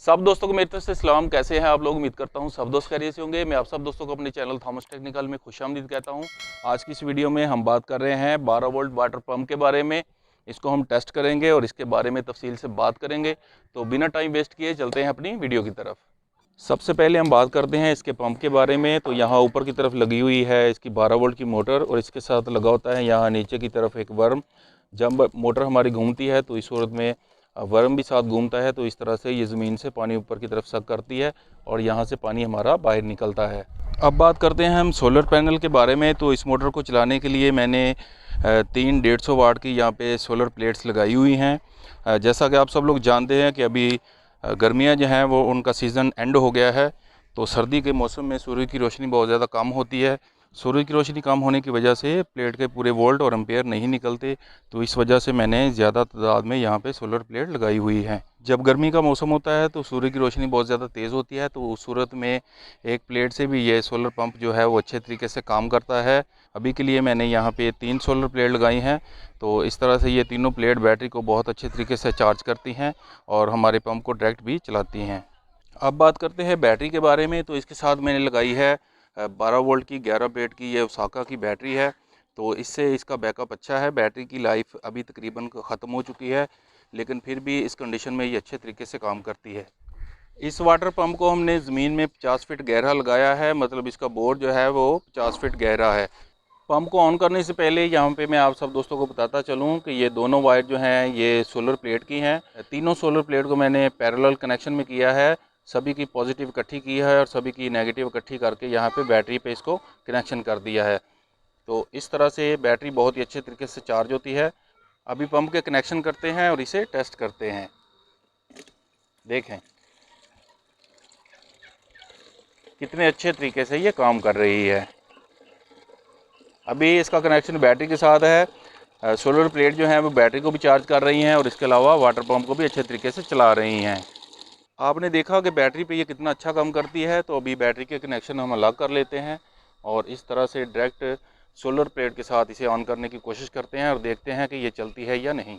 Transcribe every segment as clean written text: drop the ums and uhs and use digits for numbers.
सब दोस्तों को मेरी तरफ से सलाम। कैसे हैं आप लोग? उम्मीद करता हूं सब दोस्त खैरियत से होंगे। मैं आप सब दोस्तों को अपने चैनल थॉमस टेक्निकल में खुशामदीद कहता हूं। आज की इस वीडियो में हम बात कर रहे हैं 12 वोल्ट वाटर पंप के बारे में। इसको हम टेस्ट करेंगे और इसके बारे में तफसील से बात करेंगे। तो बिना टाइम वेस्ट किए चलते हैं अपनी वीडियो की तरफ। सबसे पहले हम बात करते हैं इसके पंप के बारे में। तो यहाँ ऊपर की तरफ लगी हुई है इसकी 12 वोल्ट की मोटर और इसके साथ लगा होता है यहाँ नीचे की तरफ एक वर्म। जब मोटर हमारी घूमती है तो इस सूरत में वर्म भी साथ घूमता है, तो इस तरह से ये ज़मीन से पानी ऊपर की तरफ सक करती है और यहाँ से पानी हमारा बाहर निकलता है। अब बात करते हैं हम सोलर पैनल के बारे में। तो इस मोटर को चलाने के लिए मैंने 3 150 वाट की यहाँ पे सोलर प्लेट्स लगाई हुई हैं। जैसा कि आप सब लोग जानते हैं कि अभी गर्मियाँ जो हैं वो उनका सीज़न एंड हो गया है। तो सर्दी के मौसम में सूर्य की रोशनी बहुत ज़्यादा कम होती है। सूर्य की रोशनी कम होने की वजह से प्लेट के पूरे वोल्ट और एम्पेयर नहीं निकलते। तो इस वजह से मैंने ज़्यादा तादाद में यहाँ पे सोलर प्लेट लगाई हुई है। जब गर्मी का मौसम होता है तो सूर्य की रोशनी बहुत ज़्यादा तेज़ होती है, तो उस सूरत में एक प्लेट से भी ये सोलर पंप जो है वो अच्छे तरीके से काम करता है। अभी के लिए मैंने यहाँ पे 3 सोलर प्लेट लगाई हैं। तो इस तरह से ये तीनों प्लेट बैटरी को बहुत अच्छे तरीके से चार्ज करती हैं और हमारे पंप को डायरेक्ट भी चलाती हैं। अब बात करते हैं बैटरी के बारे में। तो इसके साथ मैंने लगाई है 12 वोल्ट की 11 वोल्ट की ये ओसाका की बैटरी है। तो इससे इसका बैकअप अच्छा है। बैटरी की लाइफ अभी तकरीबन ख़त्म हो चुकी है, लेकिन फिर भी इस कंडीशन में ये अच्छे तरीके से काम करती है। इस वाटर पंप को हमने ज़मीन में 50 फीट गहरा लगाया है, मतलब इसका बोर जो है वो 50 फीट गहरा है। पंप को ऑन करने से पहले यहाँ पे मैं आप सब दोस्तों को बताता चलूँ कि ये दोनों वायर जो हैं ये सोलर प्लेट की हैं। तीनों सोलर प्लेट को मैंने पैरेलल कनेक्शन में किया है। सभी की पॉजिटिव इकट्ठी की है और सभी की नेगेटिव इकट्ठी करके यहाँ पे बैटरी पे इसको कनेक्शन कर दिया है। तो इस तरह से बैटरी बहुत ही अच्छे तरीके से चार्ज होती है। अभी पंप के कनेक्शन करते हैं और इसे टेस्ट करते हैं। देखें कितने अच्छे तरीके से ये काम कर रही है। अभी इसका कनेक्शन बैटरी के साथ है। सोलर प्लेट जो है वो बैटरी को भी चार्ज कर रही हैं और इसके अलावा वाटर पंप को भी अच्छे तरीके से चला रही हैं। आपने देखा कि बैटरी पे ये कितना अच्छा काम करती है। तो अभी बैटरी के कनेक्शन हम अलग कर लेते हैं और इस तरह से डायरेक्ट सोलर प्लेट के साथ इसे ऑन करने की कोशिश करते हैं और देखते हैं कि ये चलती है या नहीं।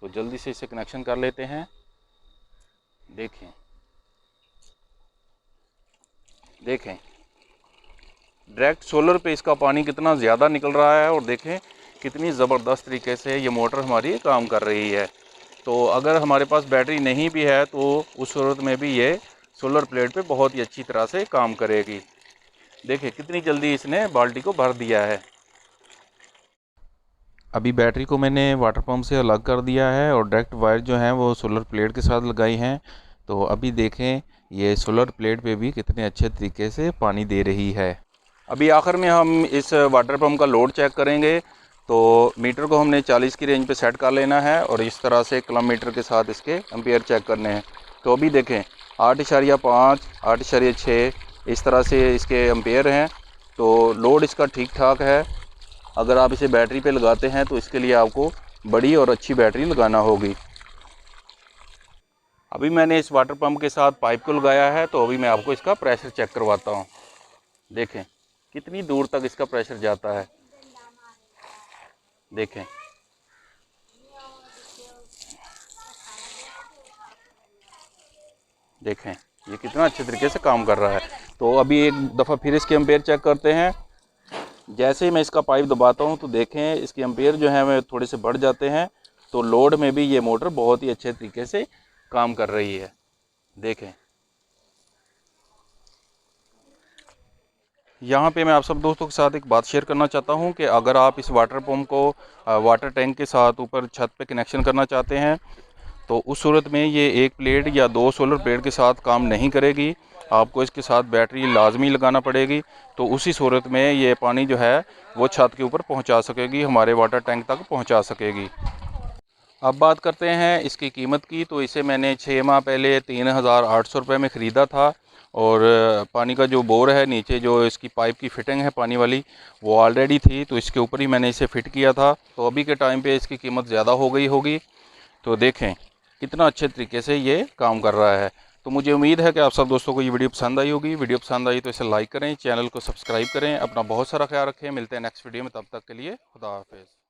तो जल्दी से इसे कनेक्शन कर लेते हैं। देखें देखें डायरेक्ट सोलर पे इसका पानी कितना ज़्यादा निकल रहा है और देखें कितनी ज़बरदस्त तरीके से ये मोटर हमारी काम कर रही है। तो अगर हमारे पास बैटरी नहीं भी है तो उस सूरत में भी ये सोलर प्लेट पे बहुत ही अच्छी तरह से काम करेगी। देखिए कितनी जल्दी इसने बाल्टी को भर दिया है। अभी बैटरी को मैंने वाटर पंप से अलग कर दिया है और डायरेक्ट वायर जो हैं वो सोलर प्लेट के साथ लगाई हैं। तो अभी देखें ये सोलर प्लेट पे भी कितने अच्छे तरीके से पानी दे रही है। अभी आखिर में हम इस वाटर पंप का लोड चेक करेंगे। तो मीटर को हमने 40 की रेंज पे सेट कर लेना है और इस तरह से किलोमीटर के साथ इसके एम्पेयर चेक करने हैं। तो अभी देखें 8.5 8.6 इस तरह से इसके एम्पेयर हैं। तो लोड इसका ठीक ठाक है। अगर आप इसे बैटरी पे लगाते हैं तो इसके लिए आपको बड़ी और अच्छी बैटरी लगाना होगी। अभी मैंने इस वाटर पंप के साथ पाइप को लगाया है। तो अभी मैं आपको इसका प्रेशर चेक करवाता हूँ। देखें कितनी दूर तक इसका प्रेशर जाता है। देखें देखें ये कितना अच्छे तरीके से काम कर रहा है। तो अभी एक दफ़ा फिर इसके एम्पेयर चेक करते हैं। जैसे ही मैं इसका पाइप दबाता हूँ तो देखें इसके एम्पेयर जो है वो थोड़े से बढ़ जाते हैं। तो लोड में भी ये मोटर बहुत ही अच्छे तरीके से काम कर रही है। देखें यहाँ पे मैं आप सब दोस्तों के साथ एक बात शेयर करना चाहता हूँ कि अगर आप इस वाटर पंप को वाटर टैंक के साथ ऊपर छत पे कनेक्शन करना चाहते हैं तो उस सूरत में ये एक प्लेट या 2 सोलर प्लेट के साथ काम नहीं करेगी। आपको इसके साथ बैटरी लाजमी लगाना पड़ेगी। तो उसी सूरत में ये पानी जो है वो छत के ऊपर पहुंचा सकेगी, हमारे वाटर टैंक तक पहुंचा सकेगी। अब बात करते हैं इसकी कीमत की। तो इसे मैंने 6 माह पहले 3,800 रुपये में ख़रीदा था और पानी का जो बोर है नीचे जो इसकी पाइप की फिटिंग है पानी वाली वो ऑलरेडी थी, तो इसके ऊपर ही मैंने इसे फ़िट किया था। तो अभी के टाइम पे इसकी कीमत ज़्यादा हो गई होगी। तो देखें कितना अच्छे तरीके से ये काम कर रहा है। तो मुझे उम्मीद है कि आप सब दोस्तों को ये वीडियो पसंद आई होगी। वीडियो पसंद आई तो इसे लाइक करें, चैनल को सब्सक्राइब करें। अपना बहुत सारा ख्याल रखें। मिलते हैं नेक्स्ट वीडियो में, तब तक के लिए खुदा हाफिज़।